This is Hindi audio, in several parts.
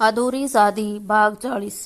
अधूरी शादी भाग 40।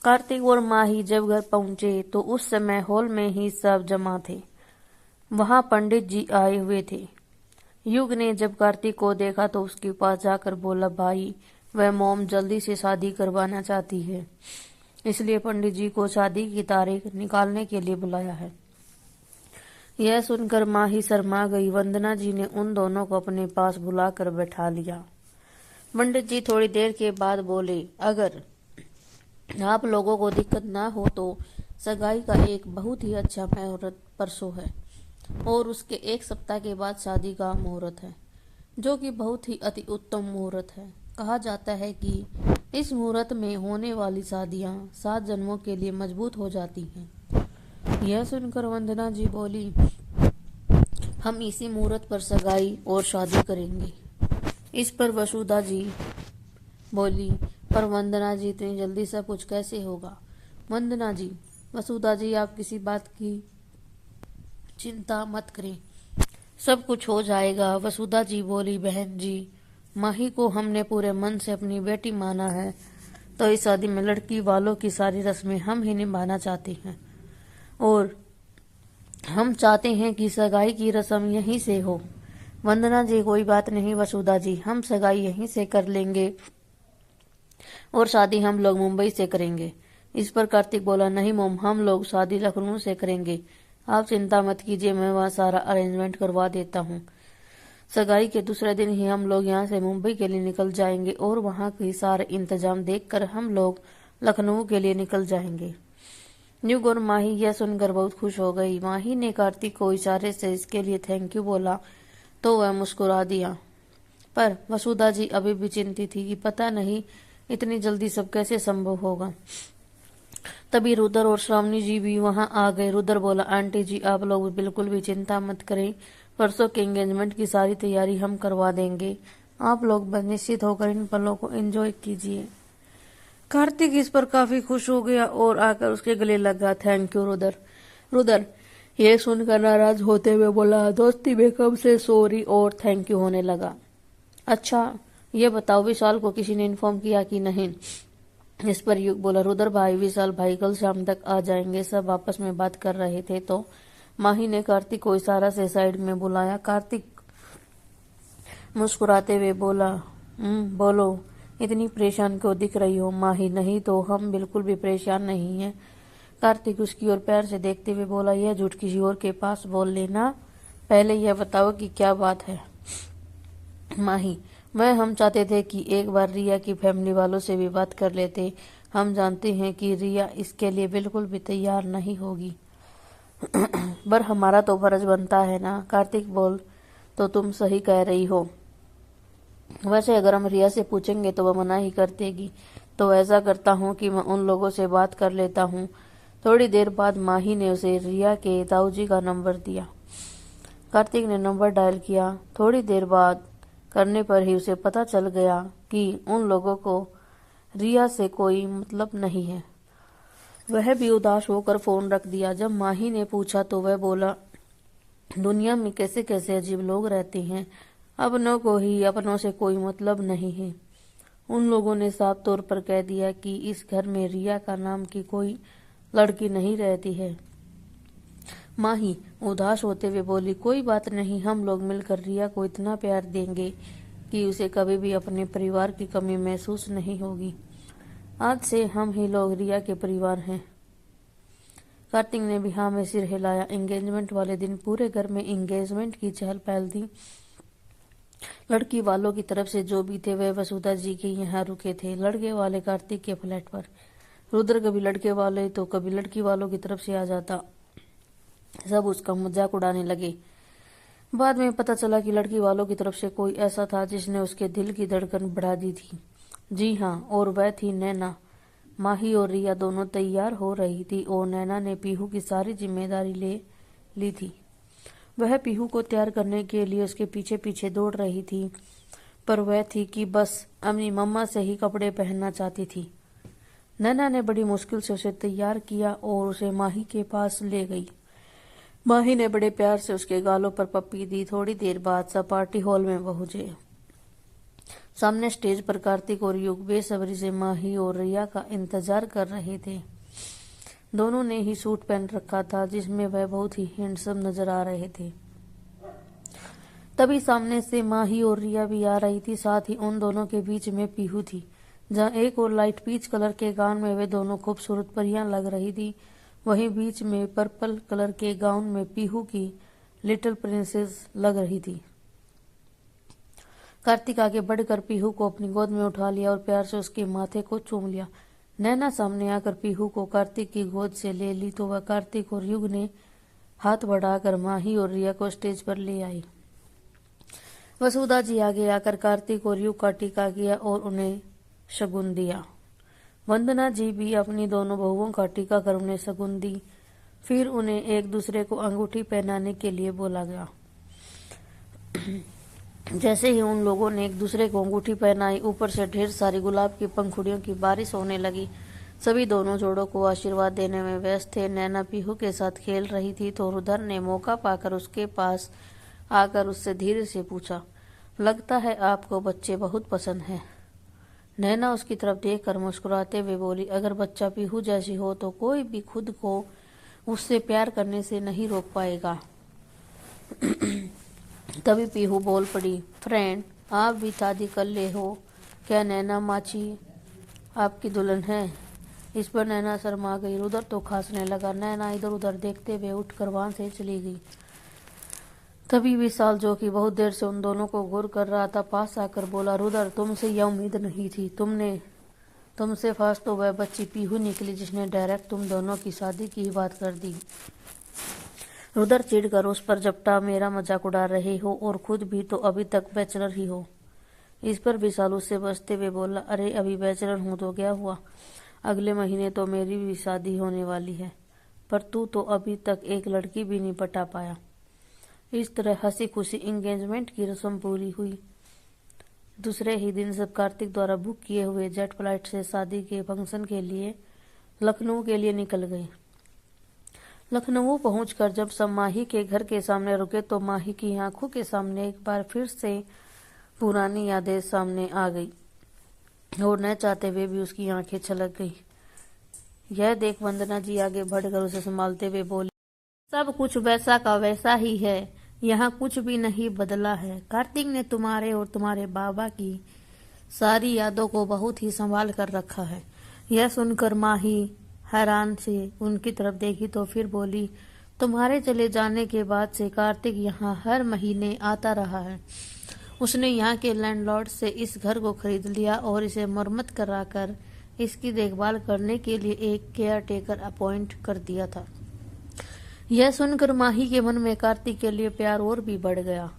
कार्तिक और माही जब घर पहुंचे तो उस समय हॉल में ही सब जमा थे। वहां पंडित जी आए हुए थे। युग ने जब कार्तिक को देखा तो उसके पास जाकर बोला, भाई वह मोम जल्दी से शादी करवाना चाहती है, इसलिए पंडित जी को शादी की तारीख निकालने के लिए बुलाया है। यह सुनकर माही शर्मा गई। वंदना जी ने उन दोनों को अपने पास बुलाकर बैठा लिया। पंडित जी थोड़ी देर के बाद बोले, अगर आप लोगों को दिक्कत ना हो तो सगाई का एक बहुत ही अच्छा मुहूर्त परसों है और उसके एक सप्ताह के बाद शादी का मुहूर्त है, जो कि बहुत ही अति उत्तम मुहूर्त है। कहा जाता है कि इस मुहूर्त में होने वाली शादियां 7 जन्मों के लिए मजबूत हो जाती हैं। यह सुनकर वंदना जी बोली, हम इसी मुहूर्त पर सगाई और शादी करेंगे। इस पर वसुधा जी बोली, पर वंदना जी इतनी जल्दी सब कुछ कैसे होगा? वंदना जी, वसुधा जी, आप किसी बात की चिंता मत करें, सब कुछ हो जाएगा। वसुधा जी बोली, बहन जी, माही को हमने पूरे मन से अपनी बेटी माना है, तो इस शादी में लड़की वालों की सारी रस्में हम ही निभाना चाहते हैं और हम चाहते हैं कि सगाई की रस्म यहीं से हो। वंदना जी, कोई बात नहीं वसुधा जी, हम सगाई यहीं से कर लेंगे और शादी हम लोग मुंबई से करेंगे। इस पर कार्तिक बोला, नहीं मोम, हम लोग शादी लखनऊ से करेंगे। आप चिंता मत कीजिए, मैं वहाँ सारा अरेंजमेंट करवा देता हूँ। सगाई के दूसरे दिन ही हम लोग यहाँ से मुंबई के लिए निकल जाएंगे और वहाँ के सारे इंतजाम देखकर हम लोग लखनऊ के लिए निकल जाएंगे। न्यूग और माही यह सुनकर बहुत खुश हो गई। माही ने कार्तिक को इशारे से इसके लिए थैंक यू बोला तो वह मुस्कुरा दिया, पर वसुधा जी अभी भी चिंतित थी कि पता नहीं इतनी जल्दी सब कैसे संभव होगा। तभी रुद्र और श्रावणी जी भी वहां आ गए। रुद्र बोला, आंटी जी, आप लोग बिल्कुल भी चिंता मत करें, परसों के एंगेजमेंट की सारी तैयारी हम करवा देंगे। आप लोग बस निश्चित होकर इन पलों को एंजॉय कीजिए। कार्तिक इस पर काफी खुश हो गया और आकर उसके गले लगा। Thank you Rudra. रुद्र ये सुनकर नाराज होते हुए बोला, दोस्ती में कब से सॉरी और थैंक यू होने लगा? अच्छा ये बताओ, विशाल को किसी ने इन्फॉर्म किया कि नहीं? इस पर युग बोला, रुद्र भाई, विशाल भाई कल शाम तक आ जाएंगे। सब आपस में बात कर रहे थे तो माही ने कार्तिक को इशारा से साइड में बुलाया। कार्तिक मुस्कुराते हुए बोला, बोलो, इतनी परेशान क्यों दिख रही हो? माही, नहीं तो हम बिल्कुल भी परेशान नहीं हैं। कार्तिक उसकी ओर पैर से देखते हुए बोला, यह झूठ किसी और के पास बोल लेना, पहले यह बताओ कि क्या बात है? माही, हम चाहते थे कि एक बार रिया की फैमिली वालों से भी बात कर लेते। हम जानते हैं कि रिया इसके लिए बिल्कुल भी तैयार नहीं होगी, पर हमारा तो फर्ज बनता है ना। कार्तिक बोल, तो तुम सही कह रही हो। वैसे अगर हम रिया से पूछेंगे तो वह मना ही कर देगी, तो ऐसा करता हूँ कि मैं उन लोगों से बात कर लेता हूँ। थोड़ी देर बाद माही ने उसे रिया के ताऊजी का नंबर दिया। कार्तिक ने नंबर डायल किया। थोड़ी देर बाद करने पर ही उसे पता चल गया कि उन लोगों को रिया से कोई मतलब नहीं है। वह भी उदास होकर फोन रख दिया। जब माही ने पूछा तो वह बोला, दुनिया में कैसे कैसे अजीब लोग रहते हैं, अपनों को ही अपनों से कोई मतलब नहीं है। उन लोगों ने साफ तौर पर कह दिया कि इस घर में रिया का नाम की कोई लड़की नहीं रहती है। माही उदास होते हुए बोली, कोई बात नहीं, हम लोग मिलकर रिया को इतना प्यार देंगे कि उसे कभी भी अपने परिवार की कमी महसूस नहीं होगी। आज से हम ही लोग रिया के परिवार हैं। कार्तिक ने भी हाँ में सिर हिलाया। एंगेजमेंट वाले दिन पूरे घर में एंगेजमेंट की चहल पहल थी। लड़की वालों की तरफ से जो भी थे वह वसुधा जी के यहाँ रुके थे, लड़के वाले कार्तिक के फ्लैट पर। रुद्र कभी लड़के वाले तो कभी लड़की वालों की तरफ से आ जाता। सब उसका मजाक उड़ाने लगे। बाद में पता चला कि लड़की वालों की तरफ से कोई ऐसा था जिसने उसके दिल की धड़कन बढ़ा दी थी। जी हाँ, और वह थी नैना। माही और रिया दोनों तैयार हो रही थी और नैना ने पीहू की सारी जिम्मेदारी ले ली थी। वह पीहू को तैयार करने के लिए उसके पीछे पीछे दौड़ रही थी, पर वह थी कि बस अपनी मम्मा से ही कपड़े पहनना चाहती थी। नैना ने बड़ी मुश्किल से उसे तैयार किया और उसे माही के पास ले गई। माही ने बड़े प्यार से उसके गालों पर पप्पी दी। थोड़ी देर बाद सब पार्टी हॉल में पहुंचे। सामने स्टेज पर कार्तिक और युग बेसब्री से माही और रिया का इंतजार कर रहे थे। दोनों ने ही सूट पहन रखा था, जिसमें वह बहुत ही हैंडसम नजर आ रहे थे। तभी सामने से माही और रिया भी आ रही थी। साथ ही उन दोनों के बीच में पीहू थी। जहाँ एक और लाइट पीच कलर के गाउन में वे दोनों खूबसूरत परियां लग रही थी, वहीं बीच में पर्पल कलर के गाउन में पीहू की लिटिल प्रिंसेस लग रही थी। कार्तिक आगे बढ़कर पीहू को अपनी गोद में उठा लिया और प्यार से उसके माथे को चूम लिया। नैना सामने आकर पीहू को कार्तिक की गोद से ले ली तो वह कार्तिक और युग ने हाथ बढ़ाकर माही और रिया को स्टेज पर ले आई। वसुधा जी आगे आकर कार्तिक और युग का टीका किया और उन्हें शगुन दिया। वंदना जी भी अपनी दोनों बहुओं का टीका कर उन्हें शगुन दी। फिर उन्हें एक दूसरे को अंगूठी पहनाने के लिए बोला गया। जैसे ही उन लोगों ने एक दूसरे को अंगूठी पहनाई, ऊपर से ढेर सारी गुलाब की पंखुड़ियों की बारिश होने लगी। सभी दोनों जोड़ों को आशीर्वाद देने में व्यस्त थे। नैना पीहू के साथ खेल रही थी तो रुद्र ने मौका पाकर उसके पास आकर उससे धीरे से पूछा, लगता है आपको बच्चे बहुत पसंद हैं। नैना उसकी तरफ देखकर मुस्कुराते हुए बोली, अगर बच्चा पीहू जैसी हो तो कोई भी खुद को उससे प्यार करने से नहीं रोक पाएगा। तभी पीहू बोल पड़ी, फ्रेंड आप भी शादी कर ले हो क्या? नैना माची आपकी दुल्हन है। इस पर नैना शर्मा गई। रुद्र तो खांसने लगा। नैना इधर उधर देखते हुए उठकर वहां से चली गई। तभी विशाल, जो कि बहुत देर से उन दोनों को गौर कर रहा था, पास आकर बोला, रुद्र तुमसे यह उम्मीद नहीं थी। तुमसे फास्ट तो वह बच्ची पीहू निकली जिसने डायरेक्ट तुम दोनों की शादी की ही बात कर दी। रुद्र चिढ़कर उस पर झपटा, मेरा मजाक उड़ा रहे हो और खुद भी तो अभी तक बैचलर ही हो। इस पर विशाल उससे बचते हुए बोला, अरे अभी बैचलर हूं तो क्या हुआ, अगले महीने तो मेरी भी शादी होने वाली है, पर तू तो अभी तक एक लड़की भी नहीं पटा पाया। इस तरह हंसी खुशी एंगेजमेंट की रस्म पूरी हुई। दूसरे ही दिन सब कार्तिक द्वारा बुक किए हुए जेट फ्लाइट से शादी के फंक्शन के लिए लखनऊ के लिए निकल गए। लखनऊ पहुंचकर जब सब माही के घर के सामने रुके तो माही की आंखों के सामने एक बार फिर से पुरानी यादें सामने आ गई और न चाहते हुए भी उसकी आंखें छलक गई। यह देख वंदना जी आगे बढ़कर उसे संभालते हुए बोली, सब कुछ वैसा का वैसा ही है, यहाँ कुछ भी नहीं बदला है। कार्तिक ने तुम्हारे और तुम्हारे बाबा की सारी यादों को बहुत ही संभाल कर रखा है। यह सुनकर माही हैरान से उनकी तरफ देखी तो फिर बोली, तुम्हारे चले जाने के बाद से कार्तिक यहाँ हर महीने आता रहा है। उसने यहाँ के लैंडलॉर्ड से इस घर को खरीद लिया और इसे मरम्मत कराकर इसकी देखभाल करने के लिए एक केयर टेकर अपॉइंट कर दिया था। यह सुनकर माही के मन में कार्तिक के लिए प्यार और भी बढ़ गया।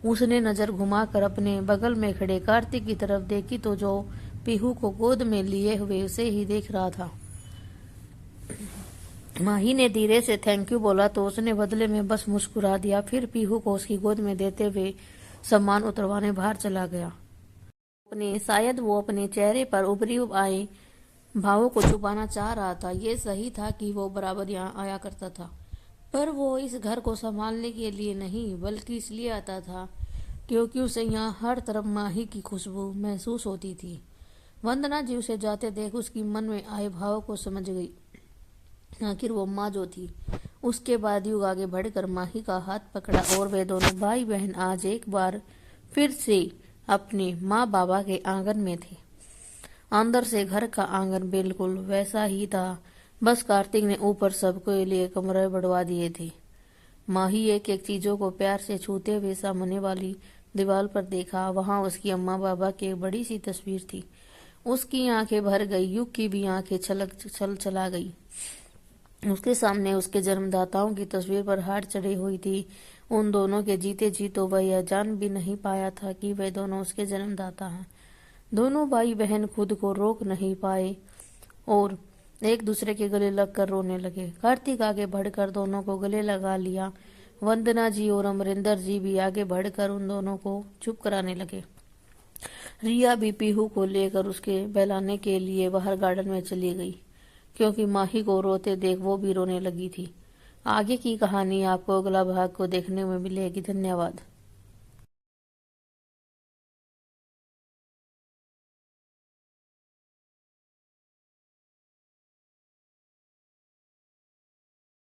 उसने नजर घुमाकर अपने बगल में खड़े कार्तिक की तरफ देखी तो जो पीहू को गोद में लिए हुए उसे ही देख रहा था। माही ने धीरे से थैंक यू बोला तो उसने बदले में बस मुस्कुरा दिया। फिर पीहू को उसकी गोद में देते हुए सामान उतरवाने बाहर चला गया। शायद वो अपने चेहरे पर उभरी आए भावों को छुपाना चाह रहा था। ये सही था कि वो बराबर यहाँ आया करता था, पर वो इस घर को संभालने के लिए नहीं बल्कि इसलिए आता था क्योंकि उसे यहाँ हर तरफ माही की खुशबू महसूस होती थी। वंदना जी उसे जाते देख उसकी मन में आए भावों को समझ गई। आखिर वो माँ जो थी। उसके बाद युग आगे बढ़कर माही का हाथ पकड़ा और वे दोनों भाई बहन आज एक बार फिर से अपने माँ बाबा के आंगन में थे। अंदर से घर का आंगन बिल्कुल वैसा ही था, बस कार्तिक ने ऊपर सबके लिए कमरे बढ़वा दिए थे। माही एक एक चीजों को प्यार से छूते हुए सामने वाली दीवार पर देखा। वहां उसकी अम्मा बाबा की एक बड़ी सी तस्वीर थी। उसकी आंखें भर गई। युग की भी आंखें छल चला गई। उसके सामने उसके जन्मदाताओं की तस्वीर पर हार चढ़ी हुई थी। उन दोनों के जीते जी तो वह यह जान भी नहीं पाया था कि वे दोनों उसके जन्मदाता हैं। दोनों भाई बहन खुद को रोक नहीं पाए और एक दूसरे के गले लगकर रोने लगे। कार्तिक आगे बढ़कर दोनों को गले लगा लिया। वंदना जी और अमरिंदर जी भी आगे बढ़कर उन दोनों को चुप कराने लगे। रिया भी पीहू को लेकर उसके बहलाने के लिए बाहर गार्डन में चली गई क्योंकि माही को रोते देख वो भी रोने लगी थी। आगे की कहानी आपको अगला भाग को देखने में मिलेगी। धन्यवाद।